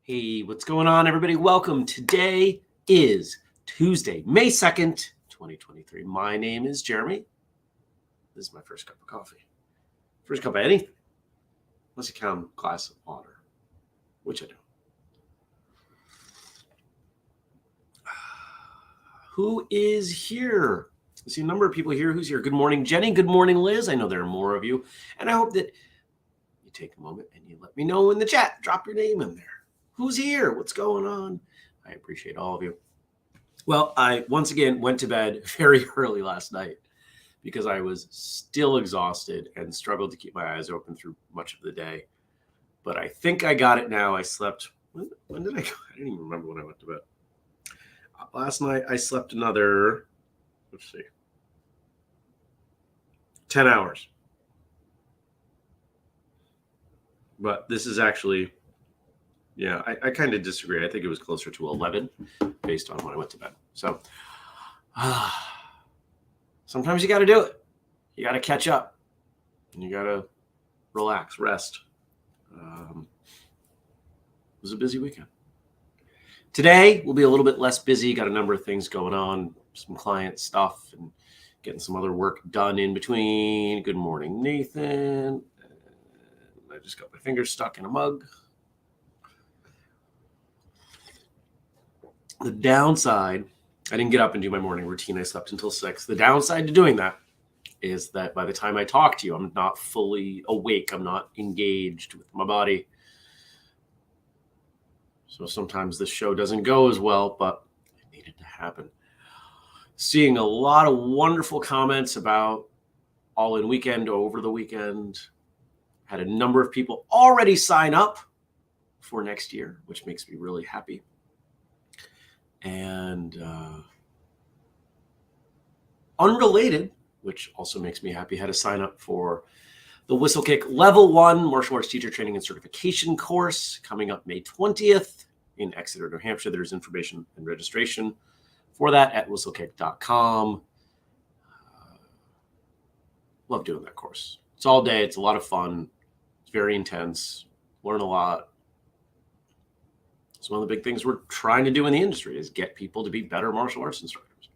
Hey, what's going on, everybody? Welcome. Today is Tuesday, May 2nd, 2023. My name is Jeremy. This is my first cup of coffee. First cup of anything, unless you count a glass of water, which I do. Who is here? I see a number of people here. Who's here? Good morning, Jenny. Good morning, Liz. I know there are more of you. And I hope that you take a moment and you let me know in the chat. Drop your name in there. Who's here? What's going on? I appreciate all of you. Well, I once again went to bed very early last night because I was still exhausted and struggled to keep my eyes open through much of the day. But I think I got it now. I slept. When did I go? I didn't even remember when I went to bed. Last night I slept another, 10 hours. But this is actually, yeah, I kind of disagree. I think it was closer to 11 based on when I went to bed. So sometimes you got to do it. You got to catch up. And you got to relax, rest. It was a busy weekend. Today will be a little bit less busy. Got a number of things going on, some client stuff and getting some other work done in between. Good morning, Nathan. I just got my fingers stuck in a mug. The downside, I didn't get up and do my morning routine. I slept until 6. The downside to doing that is that by the time I talk to you, I'm not fully awake. I'm not engaged with my body. So sometimes this show doesn't go as well, but it needed to happen. Seeing a lot of wonderful comments about all-in weekend over the weekend. Had a number of people already sign up for next year, which makes me really happy. And unrelated, which also makes me happy, had to sign up for the Whistlekick Level 1 Martial Arts Teacher Training and Certification course coming up May 20th in Exeter, New Hampshire. There's information and registration for that at whistlekick.com. Love doing that course. It's all day. It's a lot of fun. It's very intense. Learn a lot. It's one of the big things we're trying to do in the industry is get people to be better martial arts instructors.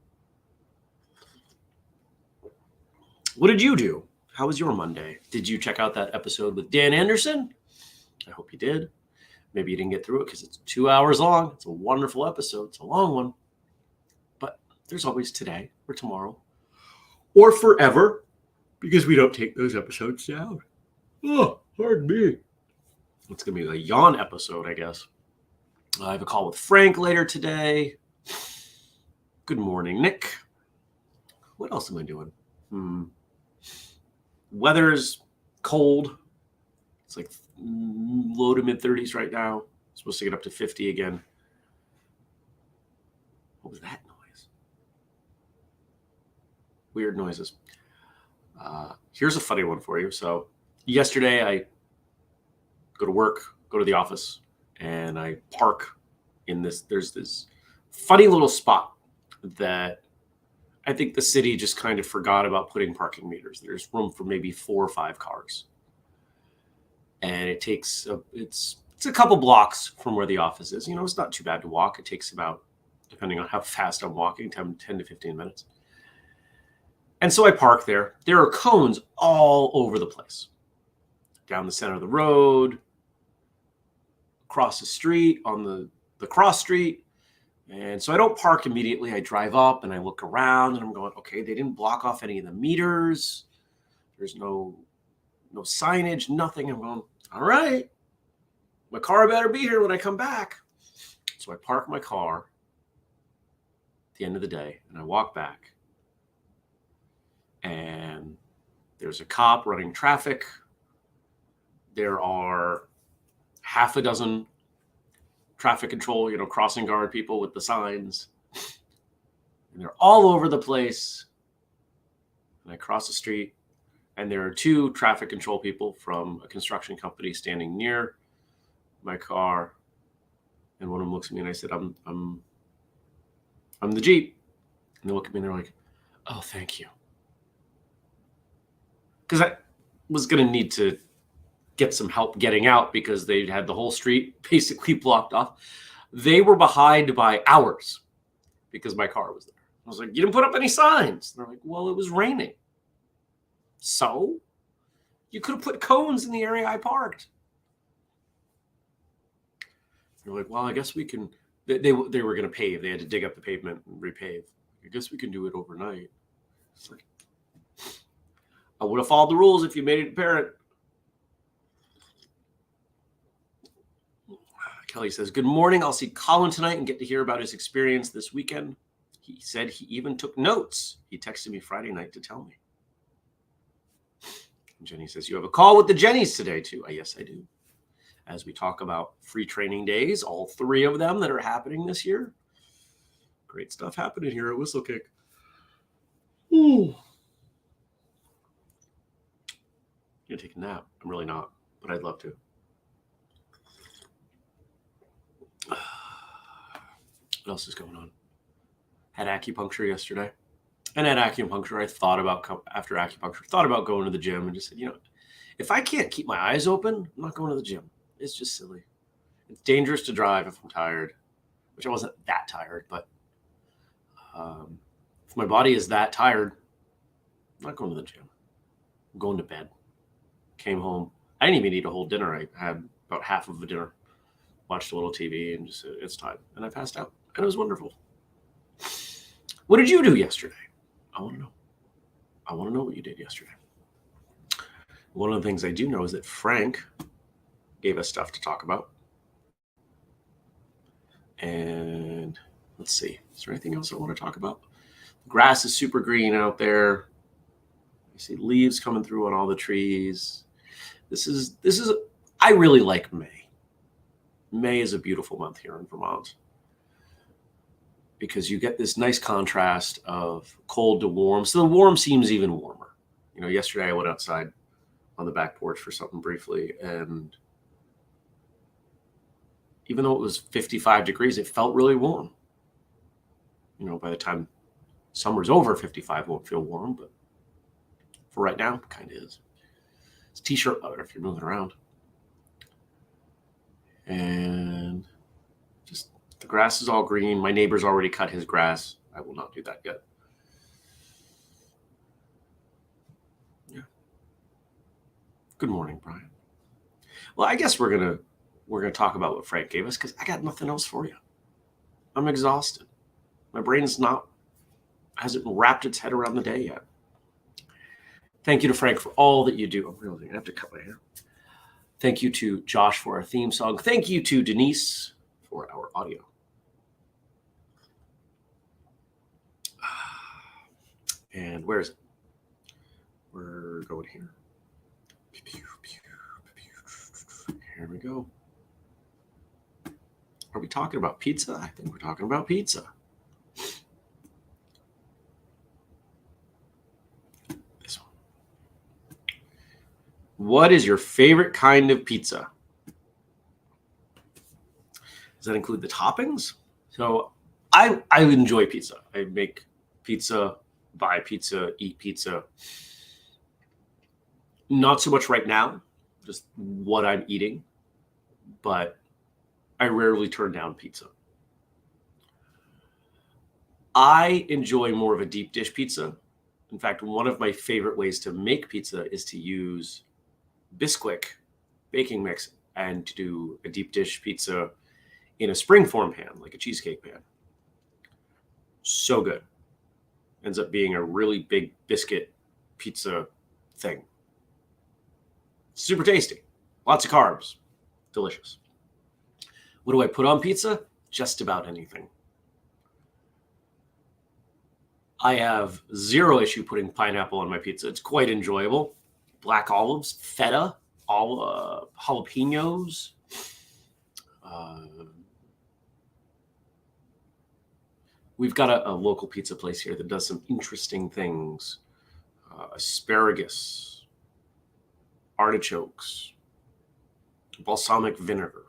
What did you do? How was your Monday? Did you check out that episode with Dan Anderson? I hope you did. Maybe you didn't get through it because it's 2 hours long. It's a wonderful episode. It's a long one. But there's always today or tomorrow or forever because we don't take those episodes down. Oh, pardon me. It's going to be the yawn episode, I guess. I have a call with Frank later today. Good morning, Nick. What else am I doing? Weather's cold. It's like low to mid 30s right now. Supposed to get up to 50 again. What was that noise? Weird noises. Here's a funny one for you. So yesterday I go to work, go to the office, and I park in this. There's this funny little spot that I think the city just kind of forgot about putting parking meters. There's room for maybe 4 or 5 cars. And it takes, it's a couple blocks from where the office is. You know, it's not too bad to walk. It takes about, depending on how fast I'm walking, 10 to 15 minutes. And so I park there. There are cones all over the place. Down the center of the road, across the street, on the cross street. And so I don't park immediately. I drive up and I look around and I'm going, okay, they didn't block off any of the meters. There's no signage, nothing. I'm going, all right, my car better be here when I come back. So I park my car at the end of the day and I walk back. And there's a cop running traffic There are half a dozen traffic control, crossing guard people with the signs. And they're all over the place. And I cross the street, and there are two traffic control people from a construction company standing near my car. And one of them looks at me, and I said, I'm the Jeep. And they look at me, and they're like, oh, thank you. Because I was going to need to get some help getting out because they had the whole street basically blocked off. They were behind by hours because my car was there. I was like, you didn't put up any signs. They're like, well, it was raining. So you could have put cones in the area I parked. They're like, well, I guess we can. They were going to pave. They had to dig up the pavement and repave. I guess we can do it overnight. It's like, I would have followed the rules if you made it apparent. Kelly says, good morning. I'll see Colin tonight and get to hear about his experience this weekend. He said he even took notes. He texted me Friday night to tell me. And Jenny says, you have a call with the Jennies today too. Yes, I do. As we talk about free training days, all 3 of them that are happening this year. Great stuff happening here at Whistlekick. Ooh. I'm going to take a nap. I'm really not, but I'd love to. What else is going on? Had acupuncture yesterday. And at acupuncture, after acupuncture, thought about going to the gym and just said, if I can't keep my eyes open, I'm not going to the gym. It's just silly. It's dangerous to drive if I'm tired, which I wasn't that tired, but if my body is that tired, I'm not going to the gym. I'm going to bed. Came home. I didn't even eat a whole dinner. I had about half of a dinner. Watched a little TV and just said, it's time. And I passed out. And it was wonderful. What did you do yesterday? I want to know. I want to know what you did yesterday. One of the things I do know is that Frank gave us stuff to talk about. And let's see. Is there anything else I want to talk about? The grass is super green out there. I see leaves coming through on all the trees. I really like May. May is a beautiful month here in Vermont because you get this nice contrast of cold to warm. So the warm seems even warmer. Yesterday I went outside on the back porch for something briefly, and even though it was 55 degrees, it felt really warm. By the time summer's over, 55 won't feel warm, but for right now, it kind of is. It's t-shirt weather if you're moving around. And just the grass is all green. My neighbor's already cut his grass. I will not do that yet. Yeah. Good morning, Brian. Well, I guess we're gonna talk about what Frank gave us because I got nothing else for you. I'm exhausted. My brain's hasn't wrapped its head around the day yet. Thank you to Frank for all that you do. I'm really gonna have to cut my hair. Thank you to Josh for our theme song. Thank you to Denise for our audio. And where is it? We're going here. Here we go. Are we talking about pizza? I think we're talking about pizza. This one. What is your favorite kind of pizza? Does that include the toppings? So I enjoy pizza. I make pizza, buy pizza, eat pizza. Not so much right now, just what I'm eating, but I rarely turn down pizza. I enjoy more of a deep dish pizza. In fact, one of my favorite ways to make pizza is to use Bisquick baking mix and to do a deep dish pizza in a springform pan, like a cheesecake pan. So good. Ends up being a really big biscuit pizza thing. Super tasty. Lots of carbs. Delicious. What do I put on pizza? Just about anything. I have zero issue putting pineapple on my pizza. It's quite enjoyable. Black olives, feta, all jalapenos. We've got a local pizza place here that does some interesting things. Asparagus, artichokes, balsamic vinegar.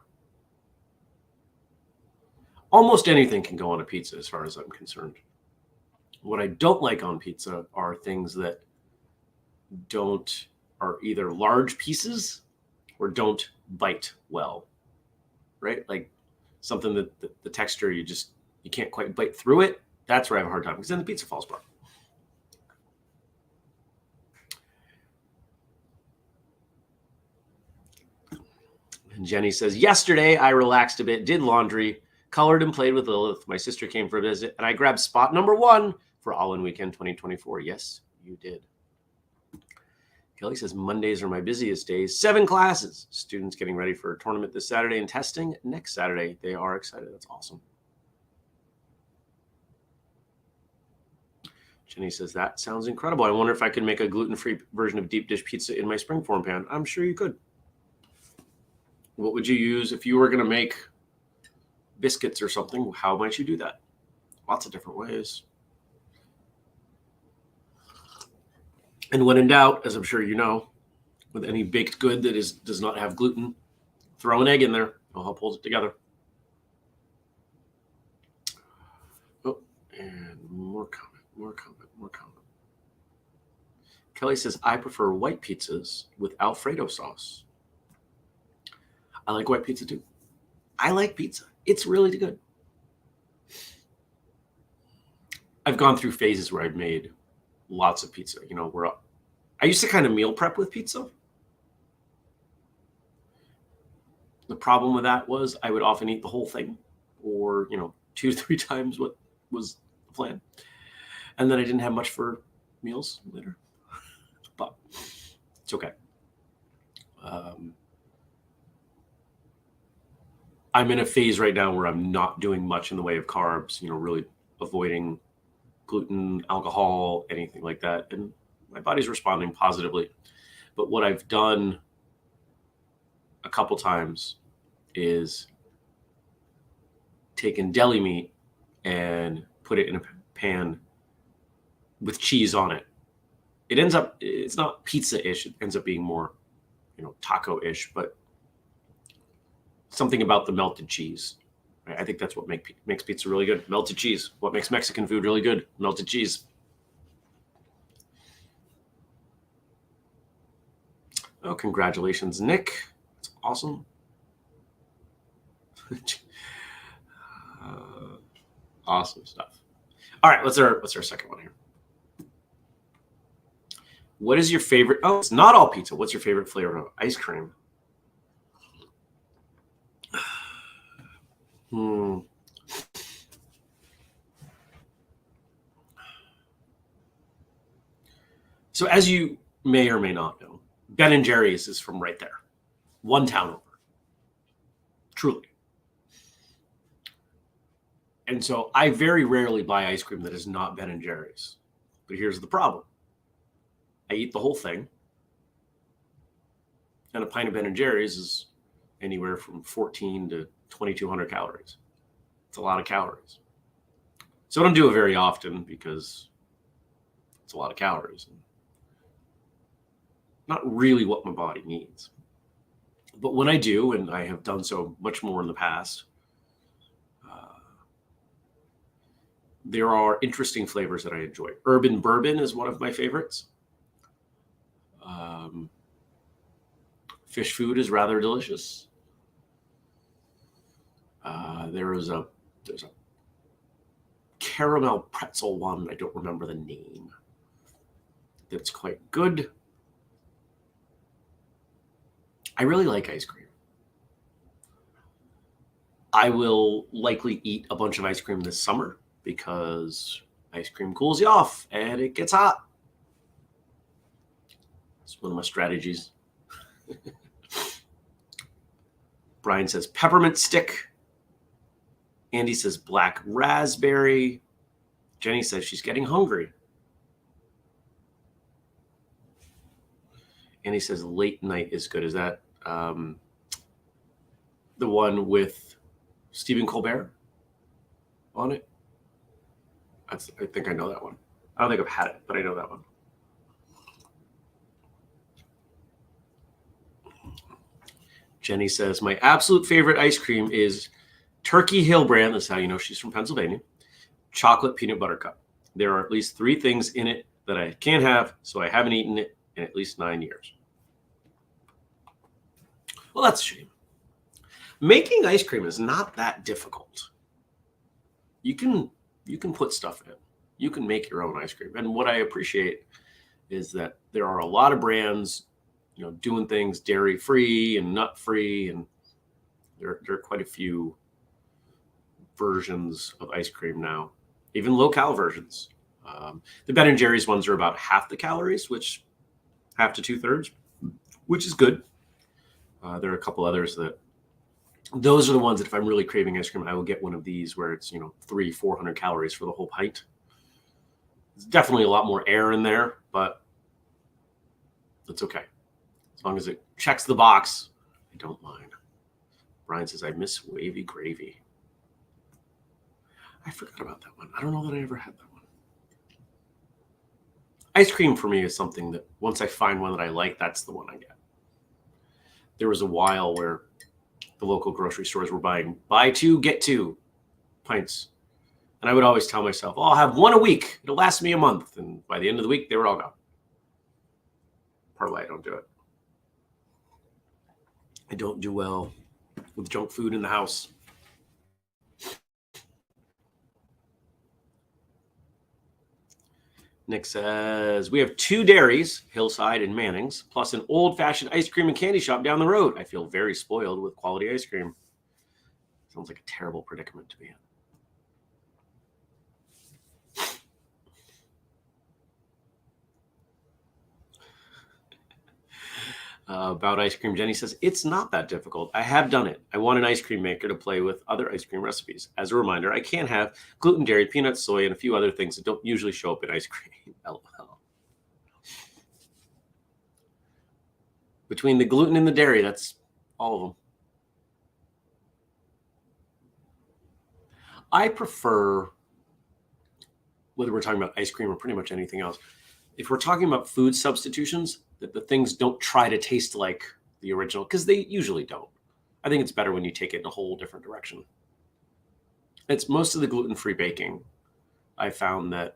Almost anything can go on a pizza as far as I'm concerned. What I don't like on pizza are things that are either large pieces or don't bite well, right? Like something that the texture, you can't quite bite through it. That's where I have a hard time, because then the pizza falls apart. And Jenny says, yesterday I relaxed a bit, did laundry, colored and played with Lilith. My sister came for a visit, and I grabbed spot number 1 for All-In Weekend 2024. Yes, you did. Kelly says, Mondays are my busiest days. 7 classes. Students getting ready for a tournament this Saturday and testing next Saturday. They are excited. That's awesome. Jenny says, that sounds incredible. I wonder if I could make a gluten-free version of deep dish pizza in my springform pan. I'm sure you could. What would you use if you were going to make biscuits or something? How might you do that? Lots of different ways. And when in doubt, as I'm sure you know, with any baked good that does not have gluten, throw an egg in there. It'll help hold it together. Oh, and more comment. Kelly says, I prefer white pizzas with Alfredo sauce. I like white pizza too. I like pizza. It's really good. I've gone through phases where I've made lots of pizza. I used to kind of meal prep with pizza. The problem with that was I would often eat the whole thing, or 2 to 3 times what was the plan. And then I didn't have much for meals later. But it's okay. I'm in a phase right now where I'm not doing much in the way of carbs, really avoiding gluten, alcohol, anything like that. And my body's responding positively. But what I've done a couple times is taken deli meat and put it in a pan with cheese on it. It's not pizza-ish. It ends up being more, taco-ish, but something about the melted cheese. Right? I think that's what makes pizza really good. Melted cheese. What makes Mexican food really good? Melted cheese. Oh, congratulations, Nick. That's awesome. Awesome stuff. All right, what's our second one here? What is your favorite? Oh, it's not all pizza. What's your favorite flavor of ice cream? So as you may or may not know, Ben & Jerry's is from right there. One town over. Truly. And so I very rarely buy ice cream that is not Ben & Jerry's. But here's the problem. I eat the whole thing. And a pint of Ben & Jerry's is anywhere from 14 to 2,200 calories. It's a lot of calories. So I don't do it very often because it's a lot of calories. Not really what my body needs. But when I do, and I have done so much more in the past, there are interesting flavors that I enjoy. Urban bourbon is one of my favorites. Fish food is rather delicious. There's a caramel pretzel one. I don't remember the name. That's quite good. I really like ice cream. I will likely eat a bunch of ice cream this summer because ice cream cools you off and it gets hot. It's one of my strategies. Brian says peppermint stick. Andy says black raspberry. Jenny says she's getting hungry. And he says Late Night is good. Is that the one with Stephen Colbert on it? I think I know that one. I don't think I've had it, but I know that one. Jenny says, my absolute favorite ice cream is Turkey Hill brand. That's how you know she's from Pennsylvania. Chocolate peanut butter cup. There are at least 3 things in it that I can't have, so I haven't eaten it in at least 9 years. Well, that's a shame. Making ice cream is not that difficult. You can put stuff in it. You can make your own ice cream. And what I appreciate is that there are a lot of brands, doing things dairy free and nut free, and there are quite a few versions of ice cream now, even low cal versions. The Ben and Jerry's ones are about half the calories, which half to 2/3, which is good. There are a couple others those are the ones that if I'm really craving ice cream, I will get one of these where it's 300-400 calories for the whole pint. There's definitely a lot more air in there, but that's okay. As long as it checks the box, I don't mind. Brian says, I miss wavy gravy. I forgot about that one. I don't know that I ever had that one. Ice cream for me is something that once I find one that I like, that's the one I get. There was a while where the local grocery stores were buying buy 2, get 2 pints. And I would always tell myself, I'll have one a week. It'll last me a month. And by the end of the week, they were all gone. Part of why I don't do it. I don't do well with junk food in the house. Nick says, we have 2 dairies, Hillside and Manning's, plus an old-fashioned ice cream and candy shop down the road. I feel very spoiled with quality ice cream. Sounds like a terrible predicament to be in. About ice cream, Jenny says, it's not that difficult. I have done it. I want an ice cream maker to play with other ice cream recipes. As a reminder, I can have gluten, dairy, peanuts, soy, and a few other things that don't usually show up in ice cream. LOL. Between the gluten and the dairy, that's all of them. I prefer, whether we're talking about ice cream or pretty much anything else, if we're talking about food substitutions, that the things don't try to taste like the original, because they usually don't. I think it's better when you take it in a whole different direction. It's most of the gluten-free baking. I found that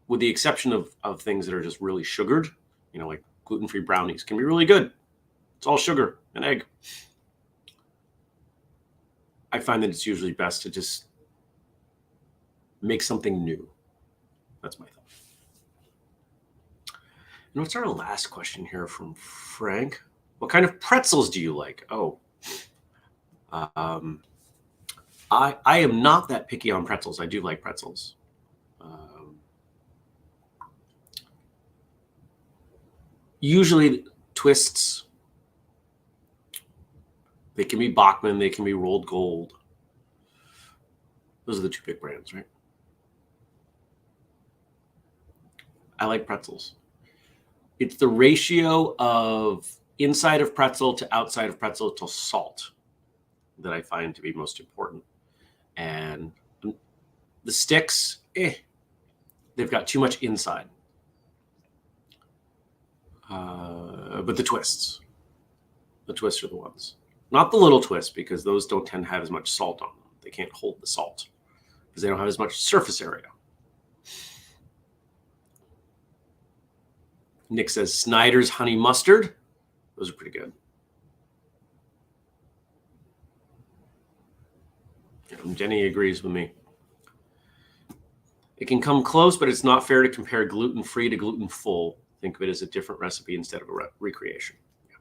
with the exception of things that are just really sugared, like gluten-free brownies can be really good. It's all sugar and egg. I find that it's usually best to just make something new. That's my thought. And what's our last question here from Frank? What kind of pretzels do you like? Oh, I am not that picky on pretzels. I do like pretzels. Usually twists. They can be Bachman. They can be Rolled Gold. Those are the 2 big brands, right? I like pretzels. It's the ratio of inside of pretzel to outside of pretzel to salt that I find to be most important. And the sticks, they've got too much inside. But the twists are the ones. Not the little twists, because those don't tend to have as much salt on them. They can't hold the salt because they don't have as much surface area. Nick says Snyder's honey mustard. Those are pretty good. Jenny agrees with me. It can come close, but it's not fair to compare gluten-free to gluten-full. Think of it as a different recipe instead of a recreation. Yeah.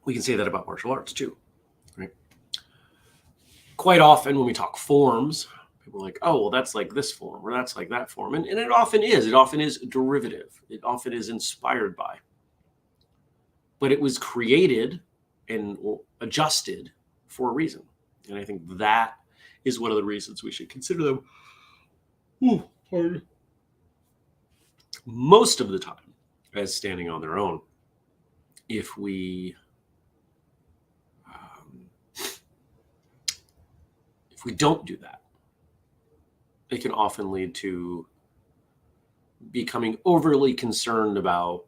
We can say that about martial arts too, right? Quite often when we talk forms, people are like, oh, well, that's like this form or that's like that form. And it often is. It often is derivative. It often is inspired by. But it was created and adjusted for a reason. And I think that is one of the reasons we should consider them most of the time as standing on their own. If we don't do that, it can often lead to becoming overly concerned about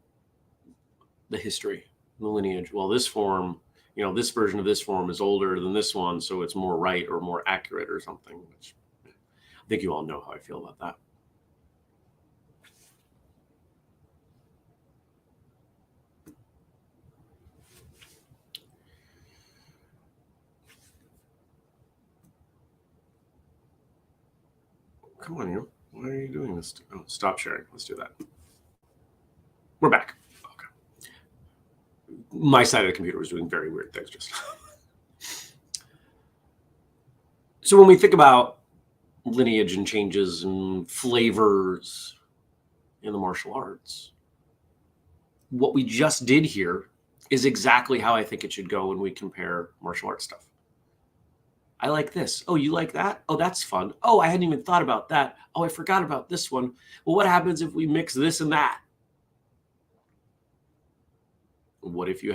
the history, the lineage. Well, this form, this version of this form is older than this one, so it's more right or more accurate or something, which I think you all know how I feel about that. Come on, you. Why are you doing this? Oh, stop sharing. Let's do that. We're back. Okay. My side of the computer was doing very weird things just. So when we think about lineage and changes and flavors in the martial arts, what we just did here is exactly how I think it should go when we compare martial arts stuff. I like this. Oh, you like that? Oh, that's fun. Oh, I hadn't even thought about that. Oh, I forgot about this one. Well, what happens if we mix this and that? What if you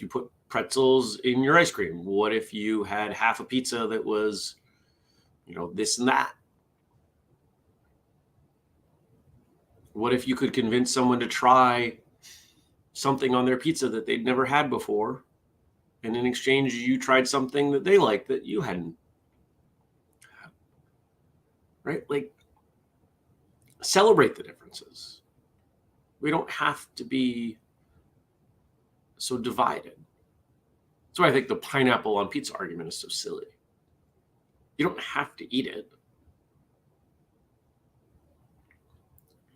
put pretzels in your ice cream? What if you had half a pizza that was, this and that? What if you could convince someone to try something on their pizza that they'd never had before? And in exchange, you tried something that they liked that you hadn't. Right? Like, celebrate the differences. We don't have to be so divided. That's why I think the pineapple on pizza argument is so silly. You don't have to eat it.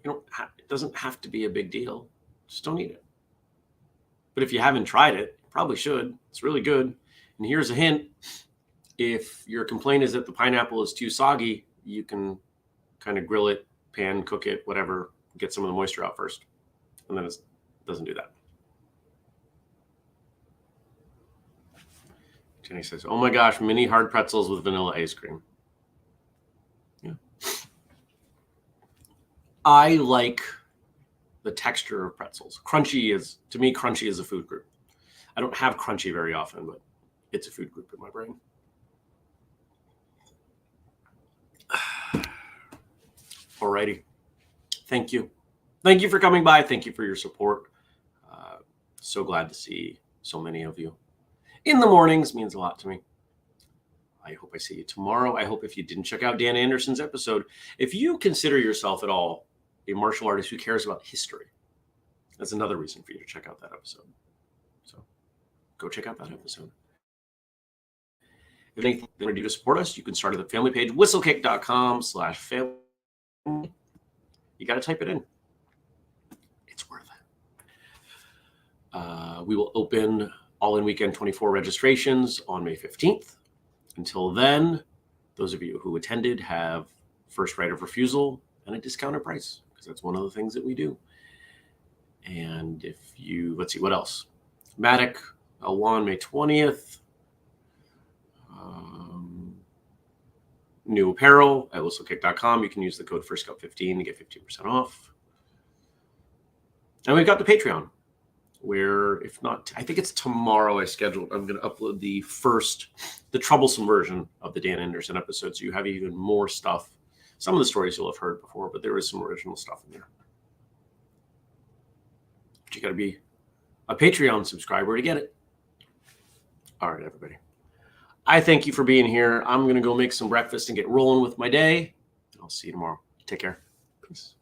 It doesn't have to be a big deal. Just don't eat it. But if you haven't tried it, you probably should. It's really good. And here's a hint. If your complaint is that the pineapple is too soggy, you can kind of grill it, pan, cook it, whatever, get some of the moisture out first. And then it doesn't do that. Jenny says, oh my gosh, mini hard pretzels with vanilla ice cream. Yeah. I like the texture of pretzels. To me, crunchy is a food group. I don't have crunchy very often, but it's a food group in my brain. Alrighty. Thank you. Thank you for coming by. Thank you for your support. So glad to see so many of you. In the mornings means a lot to me. I hope I see you tomorrow. I hope if you didn't check out Dan Anderson's episode, if you consider yourself at all a martial artist who cares about history, that's another reason for you to check out that episode. So go check out that episode. If anything you want to do to support us, you can start at the family page, whistlekick.com/family. You got to type it in. It's worth it. We will open All-In Weekend 24 registrations on May 15th. Until then, those of you who attended have first right of refusal and a discounted price, because that's one of the things that we do. And if you, let's see, what else? Matic, L1, May 20th. New apparel at whistlekick.com. You can use the code FIRSTCUP15 to get 15% off. And we've got the Patreon, where if not, I think it's tomorrow I'm going to upload the troublesome version of the Dan Anderson episode. So you have even more stuff. Some of the stories you'll have heard before, but there is some original stuff in there. But you got to be a Patreon subscriber to get it. All right, everybody. I thank you for being here. I'm going to go make some breakfast and get rolling with my day. I'll see you tomorrow. Take care. Peace.